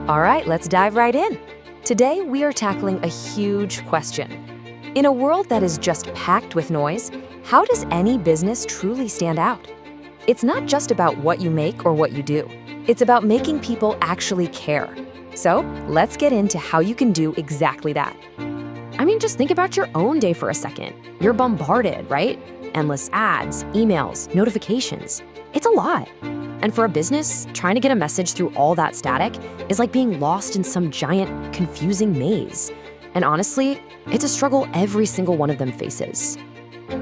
All right, let's dive right in. Today, we are tackling a huge question. In a world that is just packed with noise, how does any business truly stand out? It's not just about what you make or what you do. It's about making people actually care. So, let's get into how you can do exactly that. Just think about your own day for a second. You're bombarded, right? Endless ads, emails, notifications. It's a lot. And for a business, trying to get a message through all that static is like being lost in some giant, confusing maze. And honestly, it's a struggle every single one of them faces.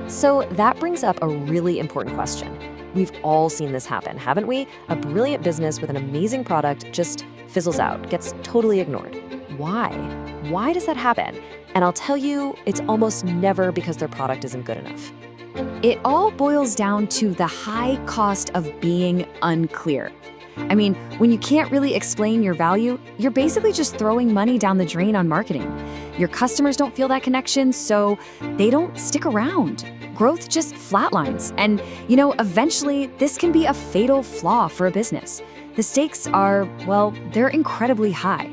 So that brings up a really important question. We've all seen this happen, haven't we? A brilliant business with an amazing product just fizzles out, gets totally ignored. Why? Why does that happen? And I'll tell you, it's almost never because their product isn't good enough. It all boils down to the high cost of being unclear. When you can't really explain your value, you're basically just throwing money down the drain on marketing. Your customers don't feel that connection, so they don't stick around. Growth just flatlines. And, eventually this can be a fatal flaw for a business. The stakes are, they're incredibly high.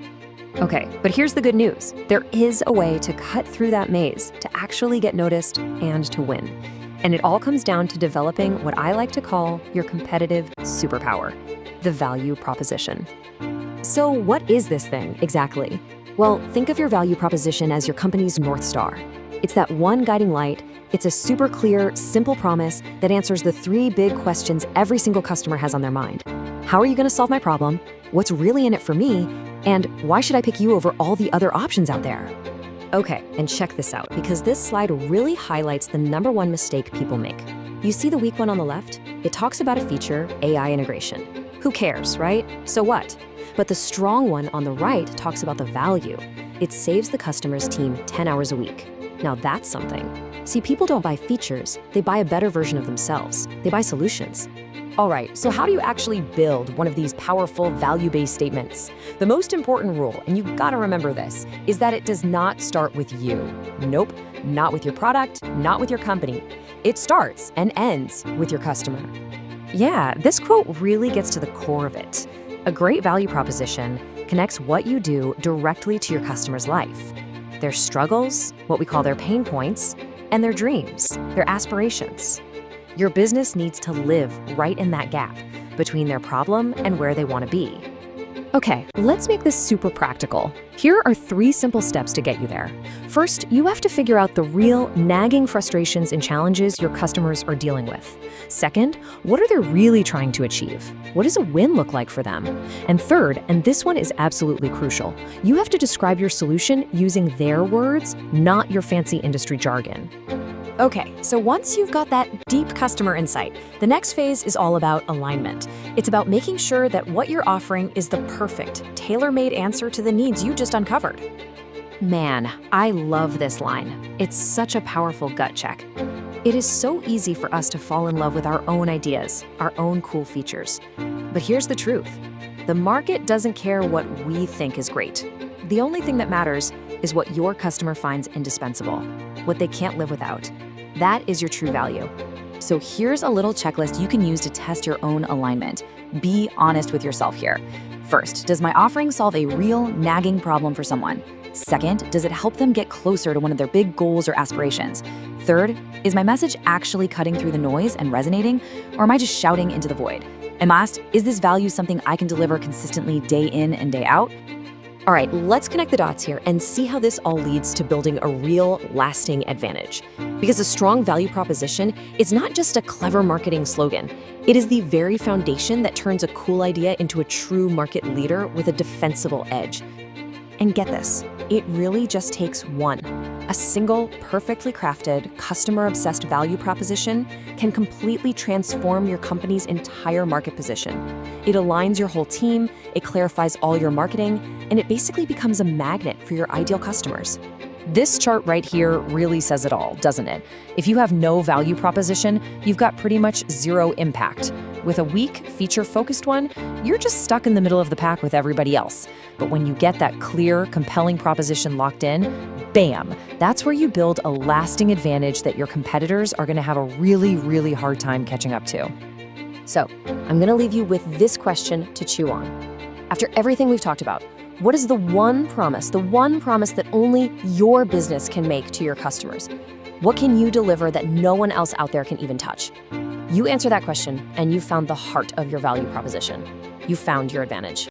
Okay, but here's the good news. There is a way to cut through that maze, to actually get noticed and to win. And it all comes down to developing what I like to call your competitive superpower, the value proposition. So what is this thing exactly? Well, think of your value proposition as your company's North Star. It's that one guiding light. It's a super clear, simple promise that answers the three big questions every single customer has on their mind. How are you going to solve my problem? What's really in it for me? And why should I pick you over all the other options out there? Okay, and check this out, because this slide really highlights the number one mistake people make. You see the weak one on the left? It talks about a feature, AI integration. Who cares, right? So what? But the strong one on the right talks about the value. It saves the customer's team 10 hours a week. Now that's something. See, people don't buy features, they buy a better version of themselves. They buy solutions. All right, so how do you actually build one of these powerful value-based statements? The most important rule, and you've got to remember this, is that it does not start with you. Nope, not with your product, not with your company. It starts and ends with your customer. Yeah, this quote really gets to the core of it. A great value proposition connects what you do directly to your customer's life. Their struggles, what we call their pain points, and their dreams, their aspirations. Your business needs to live right in that gap between their problem and where they want to be. Okay, let's make this super practical. Here are 3 simple steps to get you there. First, you have to figure out the real nagging frustrations and challenges your customers are dealing with. Second, what are they really trying to achieve? What does a win look like for them? And third, and this one is absolutely crucial, you have to describe your solution using their words, not your fancy industry jargon. Okay, so once you've got that deep customer insight, the next phase is all about alignment. It's about making sure that what you're offering is the perfect, tailor-made answer to the needs you just uncovered. Man, I love this line. It's such a powerful gut check. It is so easy for us to fall in love with our own ideas, our own cool features. But here's the truth. The market doesn't care what we think is great. The only thing that matters is what your customer finds indispensable, what they can't live without. That is your true value. So here's a little checklist you can use to test your own alignment. Be honest with yourself here. First, does my offering solve a real nagging problem for someone? Second, does it help them get closer to one of their big goals or aspirations? Third, is my message actually cutting through the noise and resonating, or am I just shouting into the void? And last, is this value something I can deliver consistently day in and day out? All right, let's connect the dots here and see how this all leads to building a real, lasting advantage. Because a strong value proposition is not just a clever marketing slogan. It is the very foundation that turns a cool idea into a true market leader with a defensible edge. And get this, it really just takes one. A single, perfectly crafted, customer-obsessed value proposition can completely transform your company's entire market position. It aligns your whole team, it clarifies all your marketing, and it basically becomes a magnet for your ideal customers. This chart right here really says it all, doesn't it? If you have no value proposition, you've got pretty much zero impact. With a weak, feature-focused one, you're just stuck in the middle of the pack with everybody else. But when you get that clear, compelling proposition locked in, bam, that's where you build a lasting advantage that your competitors are going to have a really, really hard time catching up to. So, I'm going to leave you with this question to chew on. After everything we've talked about, what is the one promise that only your business can make to your customers? What can you deliver that no one else out there can even touch? You answer that question, and you found the heart of your value proposition. You found your advantage.